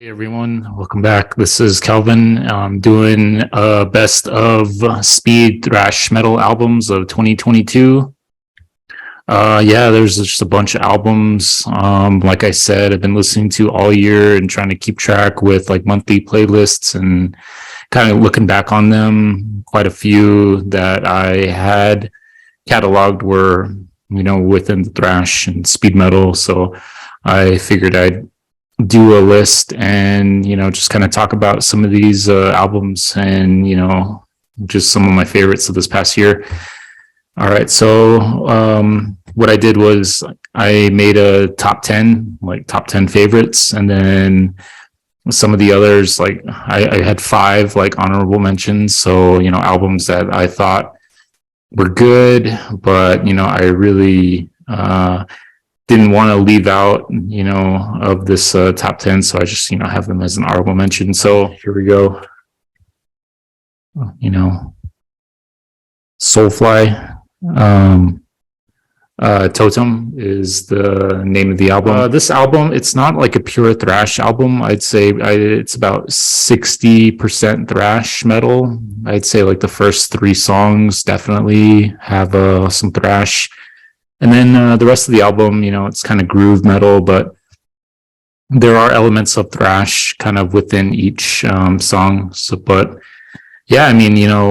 Hey everyone, welcome back. This is Kelvin. I'm doing a best of speed thrash metal albums of 2022. There's just a bunch of albums. Like I said, I've been listening to all year and trying to keep track with like monthly playlists and kind of looking back on them. Quite a few that I had cataloged were, within the thrash and speed metal. So I figured I'd do a list and just kind of talk about some of these albums and just some of my favorites of this past year. All right, so what I did was I made a top 10 favorites, and then some of the others, like I had 5 like honorable mentions, so albums that I thought were good, but I really didn't want to leave out, of this top 10. So I just, have them as an honorable mention. So here we go. Soulfly Totem is the name of the album. This album, it's not like a pure thrash album. I'd say it's about 60% thrash metal. I'd say like the first 3 songs definitely have some thrash. And then the rest of the album, it's kind of groove metal, but there are elements of thrash kind of within each song. So, but yeah,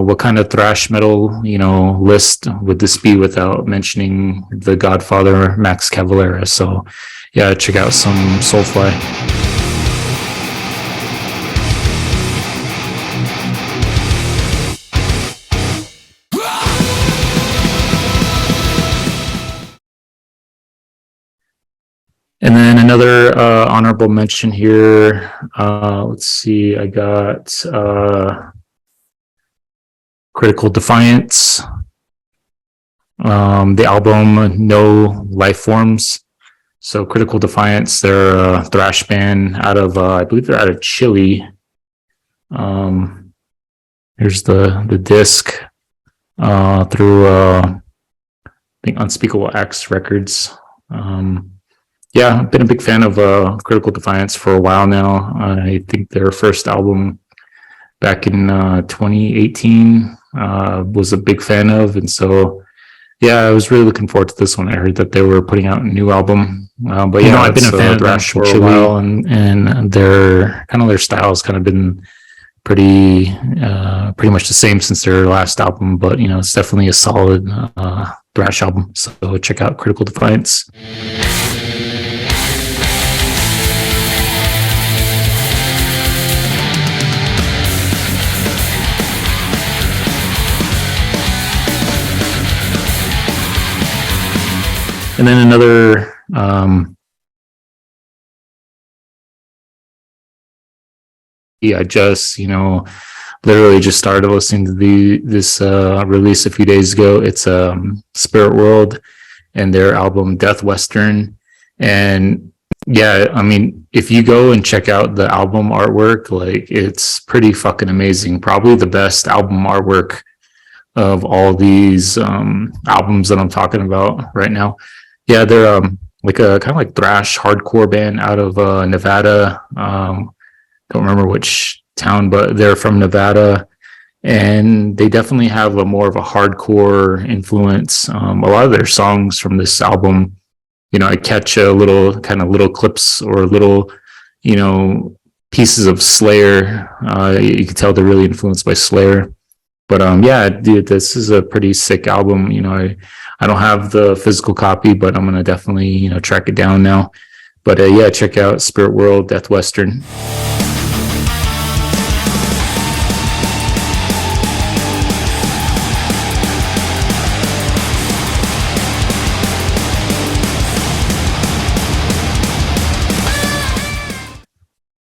what kind of thrash metal, list would this be without mentioning the Godfather, Max Cavalera? So yeah, check out some Soulfly. And then another honorable mention here. Let's see, I got Critical Defiance, the album No Life Forms. So Critical Defiance, they're a thrash band out of, I believe they're out of Chile. Here's the disc through, I think, Unspeakable Acts Records. Yeah, I've been a big fan of Critical Defiance for a while now. I think their first album back in 2018 was a big fan of. And so, yeah, I was really looking forward to this one. I heard that they were putting out a new album. But yeah, I've been a fan of thrash for a while, and their style has kind of been pretty much the same since their last album. But, it's definitely a solid thrash album. So check out Critical Defiance. And then another I just literally just started listening to this release a few days ago. It's Spirit World and their album Death Western. And yeah, if you go and check out the album artwork, like, it's pretty fucking amazing. Probably the best album artwork of all these albums that I'm talking about right now. Yeah, they're like a kind of like thrash hardcore band out of Nevada. Don't remember which town, but they're from Nevada, and they definitely have a more of a hardcore influence. A lot of their songs from this album, I catch little clips or little, pieces of Slayer. You can tell they're really influenced by Slayer. But yeah, dude, this is a pretty sick album. I don't have the physical copy, but I'm gonna definitely track it down now. But yeah, check out Spirit World, Death Western.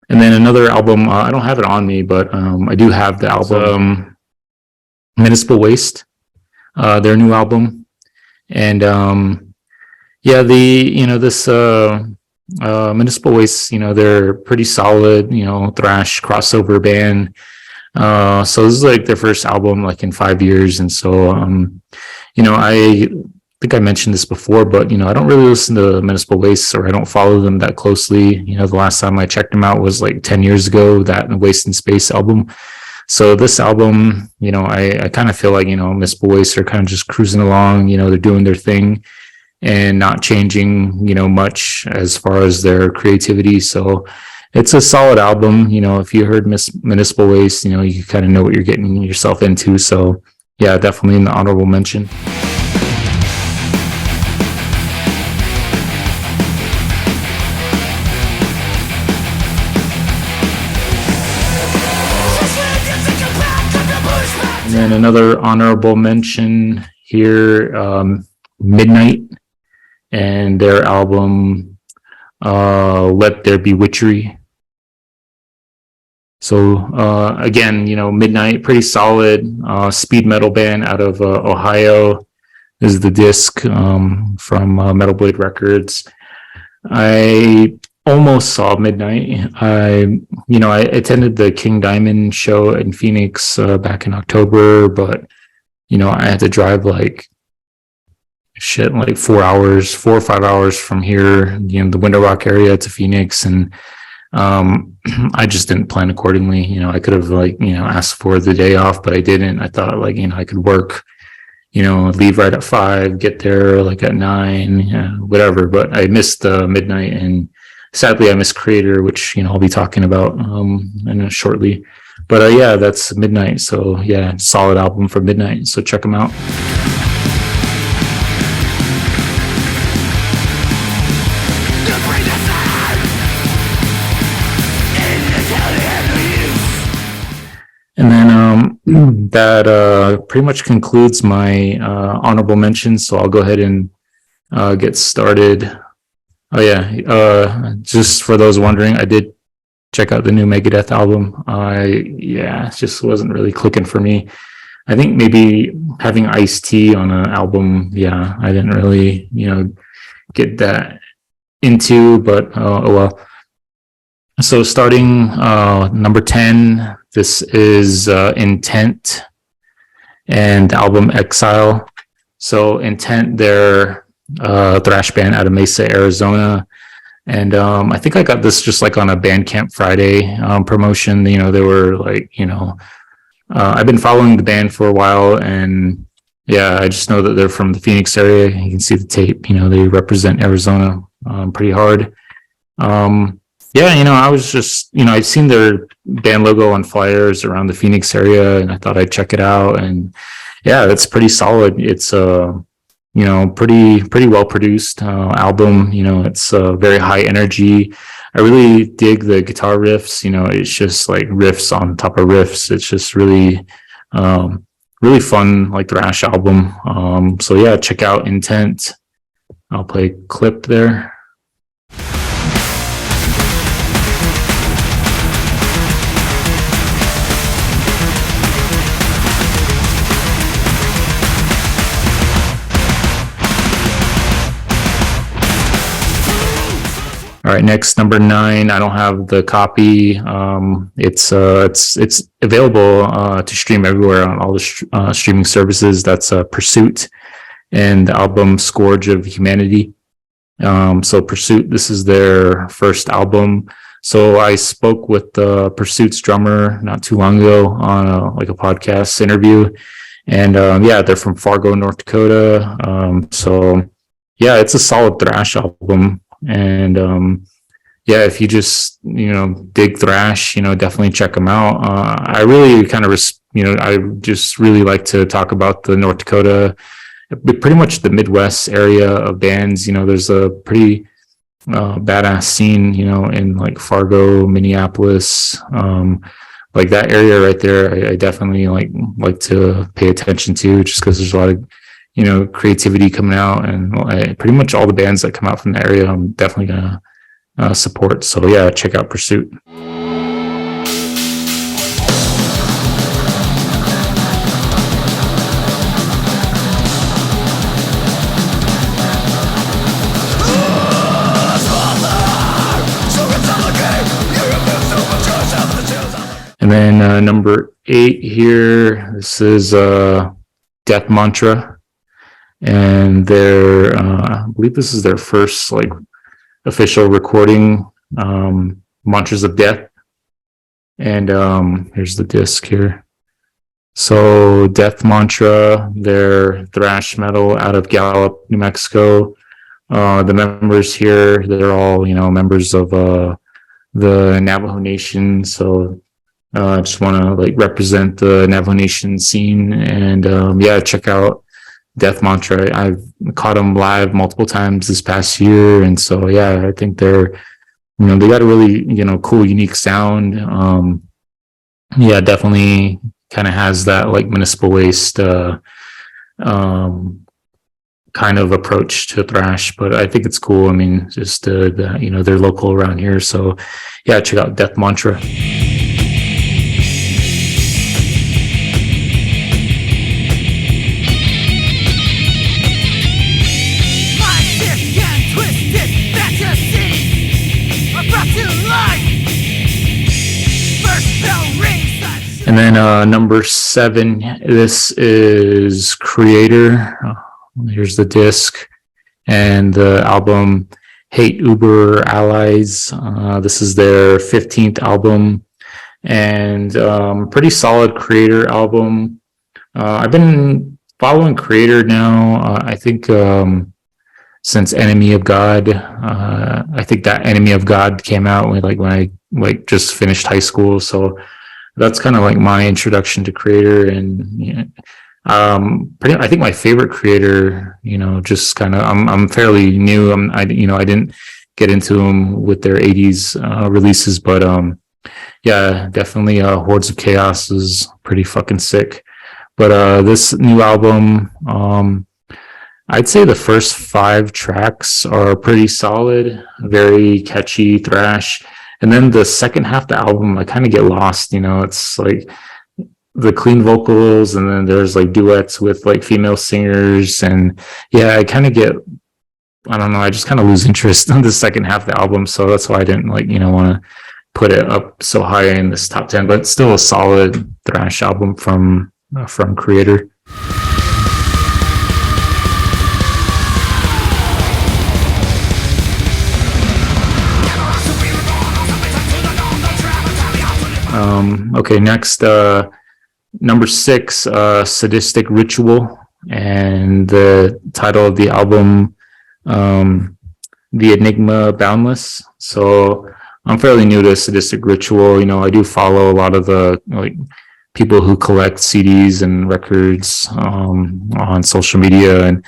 And then another album, I don't have it on me, but I do have the album Municipal Waste, their new album. And yeah, this Municipal Waste, they're pretty solid, thrash crossover band. So this is like their first album like in 5 years. And so I think I mentioned this before, but I don't really listen to Municipal Waste, or I don't follow them that closely. The last time I checked them out was like 10 years ago, that Waste in Space album. So this album, I kind of feel like, Municipal Waste are kind of just cruising along, they're doing their thing and not changing, much as far as their creativity. So it's a solid album. If you heard Municipal Waste, you kind of know what you're getting yourself into. So yeah, definitely in the honorable mention. And then another honorable mention here, Midnight, and their album Let There Be Witchery. So again, Midnight, pretty solid speed metal band out of Ohio. This is the disc from Metal Blade Records. I almost saw Midnight. I attended the King Diamond show in Phoenix back in October, but I had to drive like 4 or 5 hours from here, the Window Rock area to Phoenix, and I just didn't plan accordingly. I could have asked for the day off, but I didn't. I thought I could work, leave right at 5, get there like at 9, whatever. But I missed Midnight, and sadly I missed Creator, which I'll be talking about shortly. But yeah, that's Midnight. So yeah, solid album for Midnight. So check them out. And then that pretty much concludes my honorable mentions. So I'll go ahead and get started. Oh yeah, just for those wondering, I did check out the new Megadeth album. It just wasn't really clicking for me. I think maybe having Ice-T on an album, I didn't really get that into, but oh well. So starting number 10, this is Intent and the album Exile. So Intent, they're a thrash band out of Mesa, Arizona. And I think I got this just like on a Bandcamp Friday promotion. They were like, I've been following the band for a while, and yeah, I just know that they're from the Phoenix area. You can see the tape, they represent Arizona pretty hard. I was just, I've seen their band logo on flyers around the Phoenix area, and I thought I'd check it out. And yeah, it's pretty solid. It's pretty well produced album. It's very high energy. I really dig the guitar riffs. It's just like riffs on top of riffs. It's just really really fun, like thrash album. So yeah, check out Intent. I'll play a clip there. All right, next, number 9. I don't have the copy. It's available to stream everywhere on all the streaming services. That's Pursuit and the album Scourge of Humanity. So Pursuit, this is their first album. So I spoke with Pursuit's drummer not too long ago on a podcast interview, and they're from Fargo, North Dakota. So yeah, it's a solid thrash album. And if you just dig thrash, definitely check them out. I really kind of I just really like to talk about the North Dakota, pretty much the Midwest area of bands. There's a pretty badass scene, in like Fargo, Minneapolis, like that area right there. I definitely like to pay attention to, just because there's a lot of creativity coming out, and pretty much all the bands that come out from the area I'm definitely gonna support. So yeah, check out Pursuit. And then number 8 here, this is Death Mantra. and I believe this is their first like official recording, Mantras of Death. And here's the disc here. So Death Mantra, they're thrash metal out of Gallup, New Mexico. The members here, they're all, members of the Navajo Nation. So I just want to like represent the Navajo Nation scene, and check out Death Mantra. I've caught them live multiple times this past year, and so I think they're, they got a really cool, unique sound. Definitely kind of has that like Municipal Waste kind of approach to thrash, but I think it's cool. I mean, just they're local around here, so check out Death Mantra. And then number 7, this is Creator. Here's the disc and the album Hate Uber Allies. This is their 15th album, and pretty solid Creator album. I've been following Creator now, I think since Enemy of God. I think that Enemy of God came out when I just finished high school, so that's kind of like my introduction to Creator. And I think my favorite Creator, just kind of, I'm fairly new. I didn't get into them with their 80s releases, but definitely Hordes of Chaos is pretty fucking sick. But this new album, I'd say the first 5 tracks are pretty solid, very catchy thrash. And then the second half of the album, I kind of get lost. It's like the clean vocals, and then there's like duets with like female singers, and I kind of get, I don't know, I just kind of lose interest in the second half of the album. So that's why I didn't want to put it up so high in this top 10, but still a solid thrash album from Creator. Okay, next, number 6, Sadistic Ritual, and the title of the album, The Enigma, Boundless. So I'm fairly new to Sadistic Ritual. I do follow a lot of the people who collect CDs and records on social media, and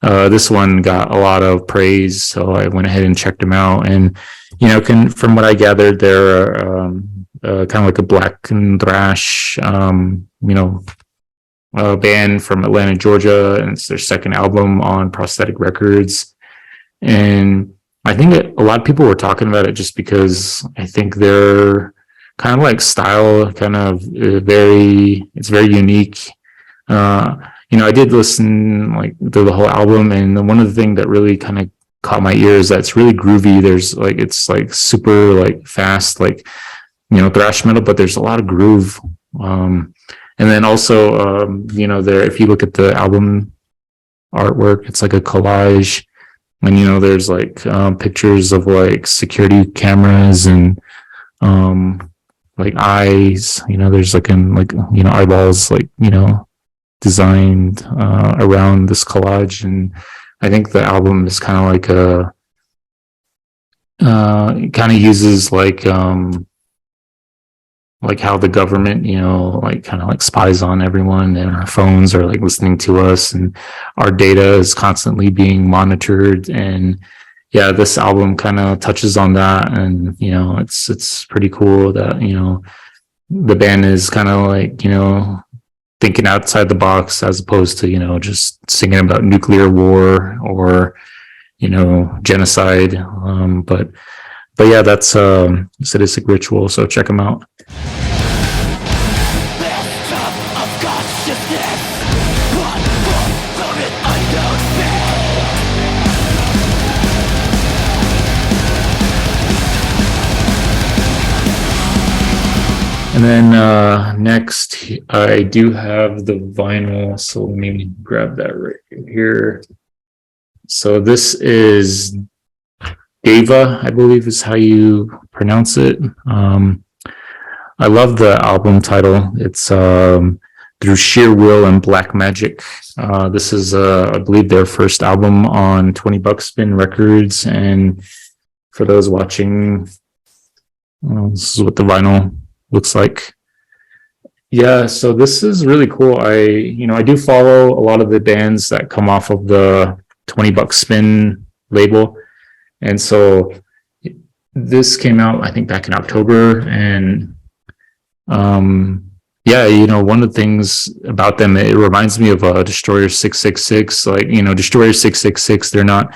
this one got a lot of praise, so I went ahead and checked them out. And from what I gathered, they're kind of like a black and thrash band from Atlanta, Georgia, and it's their second album on Prosthetic Records. And I think that a lot of people were talking about it just because I think their kind of like style kind of it's very unique. I did listen to the whole album, and one of the things that really kind of caught my ear is that it's really groovy. There's it's super fast, thrash metal, but there's a lot of groove. And then also, there, if you look at the album artwork, it's like a collage, and there's pictures of security cameras and eyes. There's eyeballs designed around this collage, and I think the album is kind of it kind of uses how the government, spies on everyone, and our phones are listening to us, and our data is constantly being monitored. And this album kind of touches on that, and it's pretty cool that the band is kind of thinking outside the box, as opposed to just singing about nuclear war or genocide. But that's Sadistic Ritual, so check them out. And then next, I do have the vinyl. So let me grab that right here. So this is Daeva, I believe is how you pronounce it. I love the album title. It's Through Sheer Will and Black Magic. This is, I believe, their first album on 20 Buck Spin Records. And for those watching, this is what the vinyl looks like. Yeah, so this is really cool. I do follow a lot of the bands that come off of the 20 Buck Spin label. And so this came out, I think, back in October. And one of the things about them, it reminds me of Deströyer 666. Like, Deströyer 666, they're not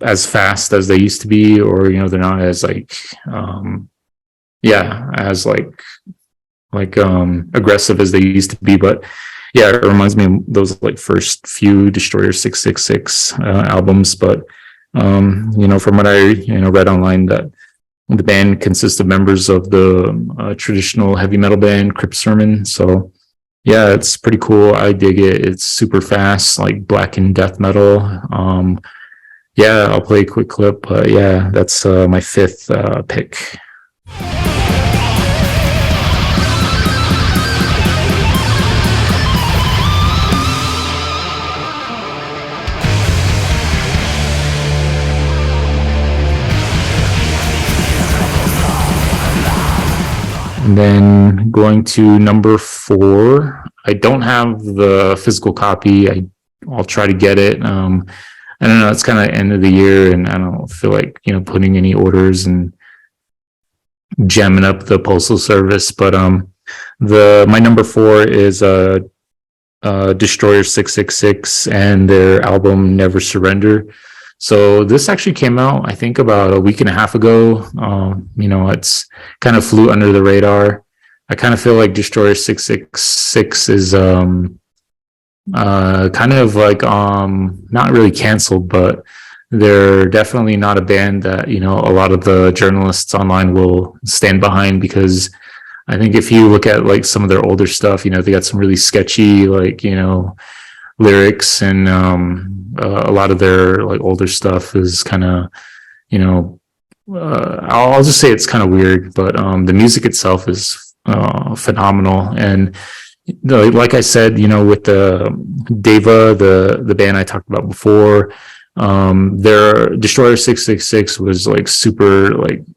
as fast as they used to be, or they're not as aggressive as they used to be. But yeah, it reminds me of those first few Deströyer 666 albums. But from what I read online, that the band consists of members of the traditional heavy metal band Crypt Sermon. So yeah, it's pretty cool. I dig it. It's super fast, like black and death metal. Yeah, I'll play a quick clip. But yeah, that's my fifth pick. And then going to number 4, I don't have the physical copy. I'll try to get it. I don't know. It's kind of end of the year, and I don't feel like putting any orders and jamming up the postal service. But my number 4 is Deströyer 666 and their album Never Surrender. So this actually came out, I think, about a week and a half ago. It's kind of flew under the radar. I kind of feel like Deströyer 666 is kind of not really canceled, but they're definitely not a band that a lot of the journalists online will stand behind, because I think if you look at some of their older stuff, they got some really sketchy lyrics, and a lot of their older stuff is kind of I'll just say it's kind of weird, but the music itself is phenomenal. And like I said, with the Daeva, the band I talked about before, their Deströyer 666 was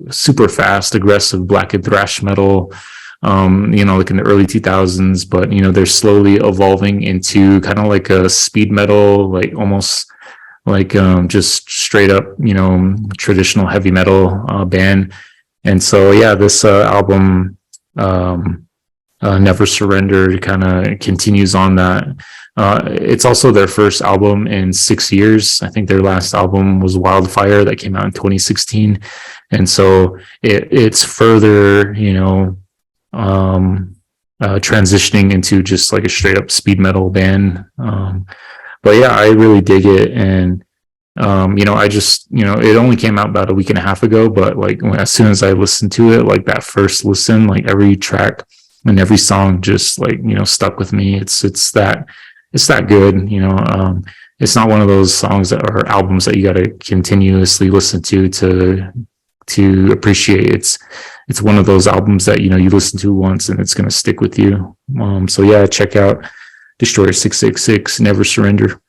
super fast, aggressive black and thrash metal, in the early 2000s. But they're slowly evolving into kind of a speed metal, almost just straight up traditional heavy metal band. And so yeah, this album Never Surrender kind of continues on that. It's also their first album in 6 years. I think their last album was Wildfire, that came out in 2016. And so it's further transitioning into just a straight up speed metal band. But yeah, I really dig it. And I just it only came out about a week and a half ago, but as soon as I listened to it, that first listen, every track and every song just stuck with me. It's that good. It's not one of those songs or albums that you got to continuously listen to appreciate. It's one of those albums that you listen to once and it's going to stick with you. So yeah, check out Deströyer 666, Never Surrender.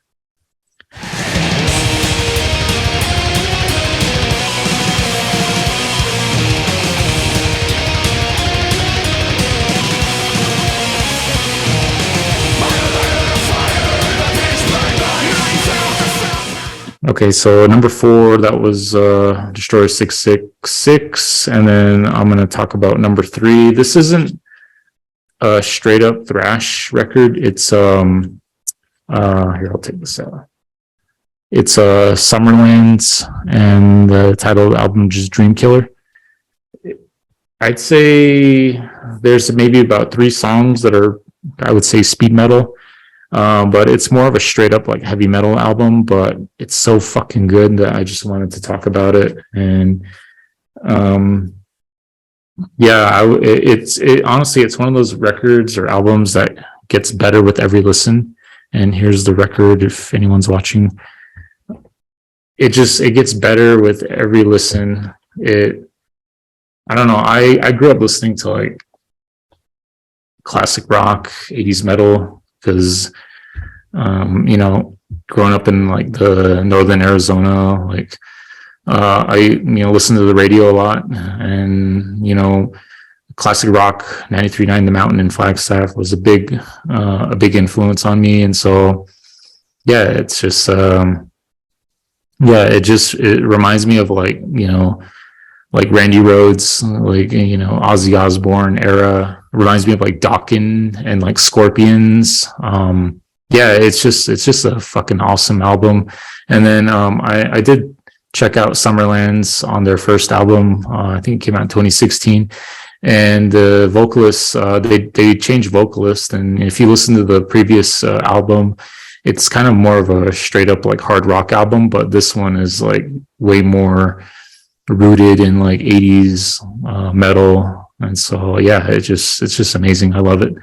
Okay, so number 4, that was Deströyer 666, and then I'm going to talk about number 3. This isn't a straight up thrash record. It's here, I'll take this out. It's Sumerlands, and the title of the album is Dreamkiller. I'd say there's maybe about 3 songs that are, I would say, speed metal. But it's more of a straight up heavy metal album, but it's so fucking good that I just wanted to talk about it. And It's honestly, it's one of those records or albums that gets better with every listen. And here's the record if anyone's watching. It gets better with every listen. I don't know. I grew up listening to like classic rock, 80s metal, because growing up in like the northern Arizona, like I listen to the radio a lot, and classic rock, 93.9 The Mountain and Flagstaff was a big influence on me. And so yeah, it's just it reminds me of like Randy Rhoads, like Ozzy Osbourne era. It reminds me of like Dokken and like Scorpions. It's just a fucking awesome album. And then I did check out Sumerlands on their first album. I think it came out in 2016. And the vocalists, they changed vocalists. And if you listen to the previous album, it's kind of more of a straight up like hard rock album, but this one is like way more rooted in like 80s metal. And so yeah, it's just amazing. I love it.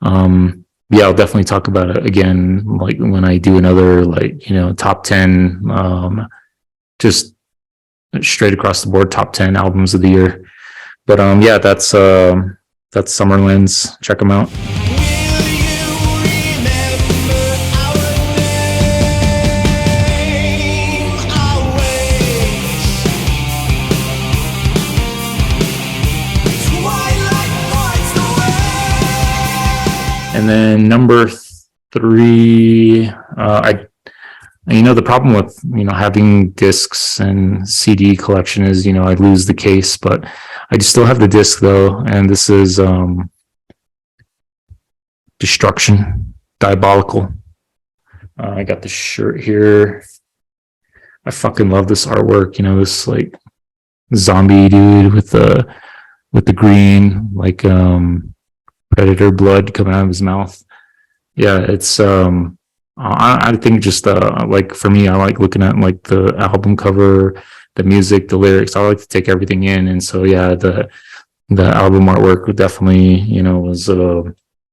I'll definitely talk about it again, like when I do another like top 10 just straight across the board top 10 albums of the year. But that's Sumerlands. Check them out. And then number 3, the problem with having discs and CD collection is I lose the case, but I still have the disc though, and this is Destruction, Diabolical. I got the shirt here. I fucking love this artwork. This like zombie dude with the green like predator blood coming out of his mouth. Yeah, it's I think just like for me, I like looking at like the album cover, the music, the lyrics. I like to take everything in. And so yeah, the album artwork would definitely was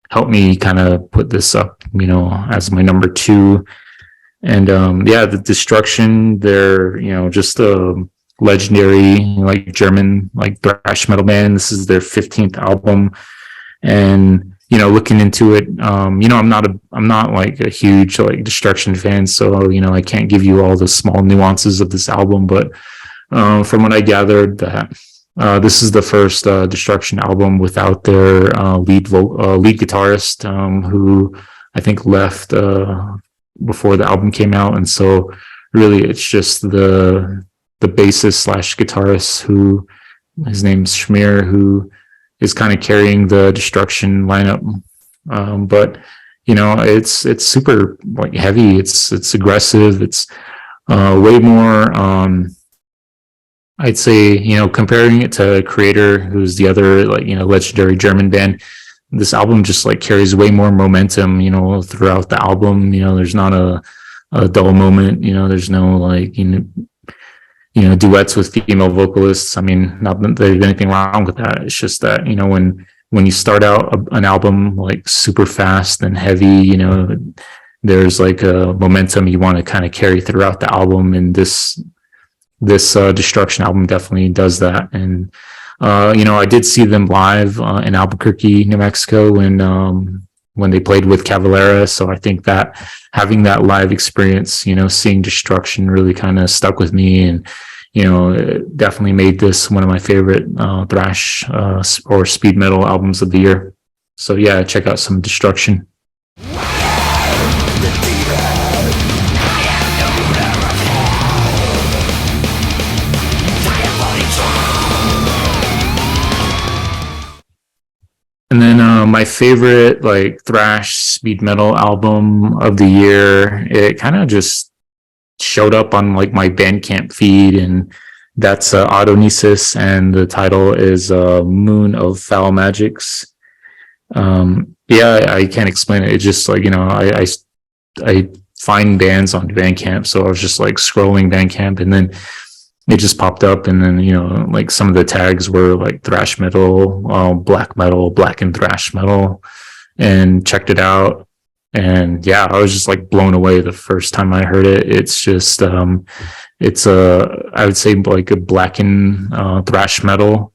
helped me kind of put this up as my number 2. And the Destruction, they're just a legendary like German like thrash metal band. This is their 15th album. And looking into it, I'm not like a huge like Destruction fan, so I can't give you all the small nuances of this album, but from what I gathered, that this is the first Destruction album without their lead guitarist, who I think left before the album came out. And so really it's just the bassist / guitarist, who his name's Schmier, who is kind of carrying the Destruction lineup. But it's super like heavy. It's aggressive. It's way more, I'd say, comparing it to Creator, who's the other like, legendary German band, this album just like carries way more momentum, throughout the album. There's not a dull moment, there's no like, duets with female vocalists. I mean, not that there's anything wrong with that. It's just that, when you start out an album like super fast and heavy, there's like a momentum you want to kind of carry throughout the album. And this Destruction album definitely does that. And, I did see them live in Albuquerque, New Mexico, when they played with Cavalera. So I think that having that live experience, seeing Destruction really kind of stuck with me, and it definitely made this one of my favorite thrash or speed metal albums of the year. So yeah, check out some Destruction. And then my favorite like thrash speed metal album of the year, it kind of just showed up on like my Bandcamp feed, and that's Autonoesis, and the title is Moon of Foul Magics. I can't explain it. It's just like I find bands on Bandcamp, so I was just like scrolling Bandcamp, and then it just popped up, and then like some of the tags were like thrash metal, black and thrash metal, and checked it out. And yeah, I was just like blown away the first time I heard it. It's just it's I would say like a blackened thrash metal,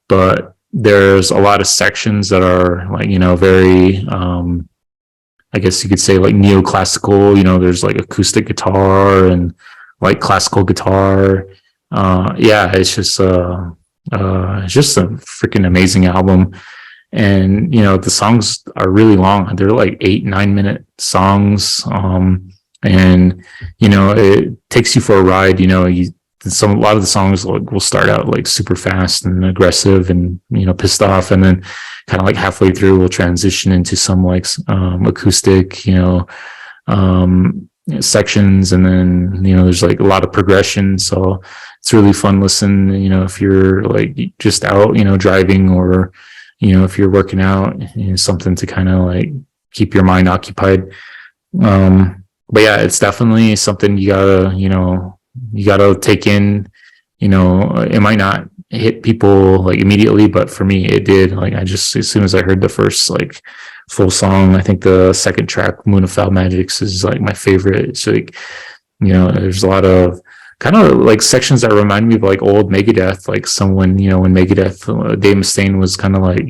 but there's a lot of sections that are like very I guess you could say like neoclassical. There's like acoustic guitar and like classical guitar. Yeah, it's just a freaking amazing album. And the songs are really long. They're like 8-9 minute songs. And it takes you for a ride. A lot of the songs will start out like super fast and aggressive and pissed off, and then kind of like halfway through we'll transition into some like acoustic sections, and then there's like a lot of progression. So it's really fun listen if you're like just out driving, or if you're working out, something to kind of like keep your mind occupied. But yeah, it's definitely something you gotta take in. It might not hit people like immediately, but for me it did. Like I just, as soon as I heard the first like full song, I think the second track, Moon of Foul Magics, is like my favorite. It's like there's a lot of kind of like sections that remind me of like old Megadeth, like someone when Megadeth, Dave Mustaine was kind of like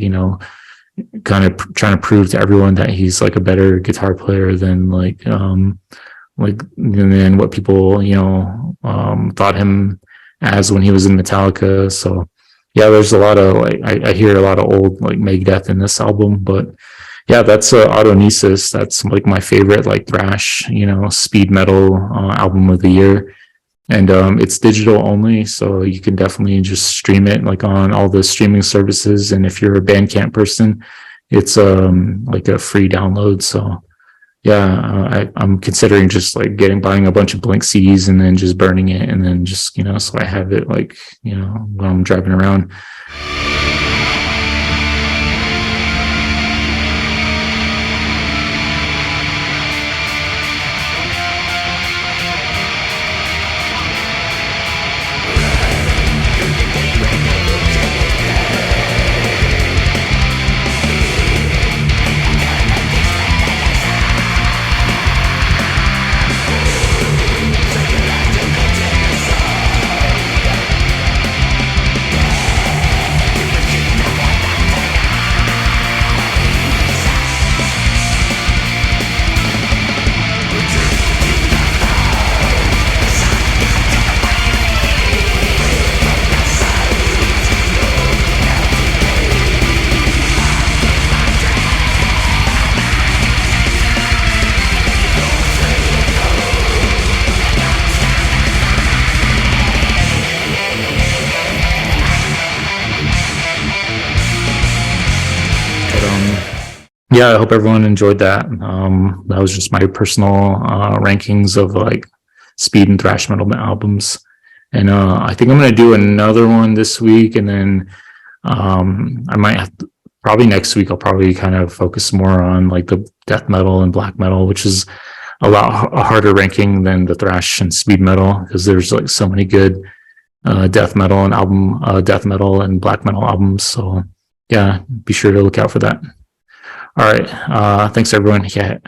kind of trying to prove to everyone that he's like a better guitar player than than what people thought him as when he was in Metallica. So yeah, there's a lot of like I hear a lot of old like Megadeth in this album. But yeah, that's Autonoesis. That's like my favorite like thrash speed metal album of the year. And it's digital only, so you can definitely just stream it like on all the streaming services. And if you're a Bandcamp person, it's like a free download. So yeah, I'm considering just like buying a bunch of blank CDs and then just burning it, and then just so I have it like when I'm driving around. Yeah, I hope everyone enjoyed that. That was just my personal rankings of like speed and thrash metal albums. And I think I'm going to do another one this week. And then I might have to, probably next week, I'll probably kind of focus more on like the death metal and black metal, which is a lot harder ranking than the thrash and speed metal, because there's like so many good death metal and black metal albums. So yeah, be sure to look out for that. All right. Thanks everyone. Yeah.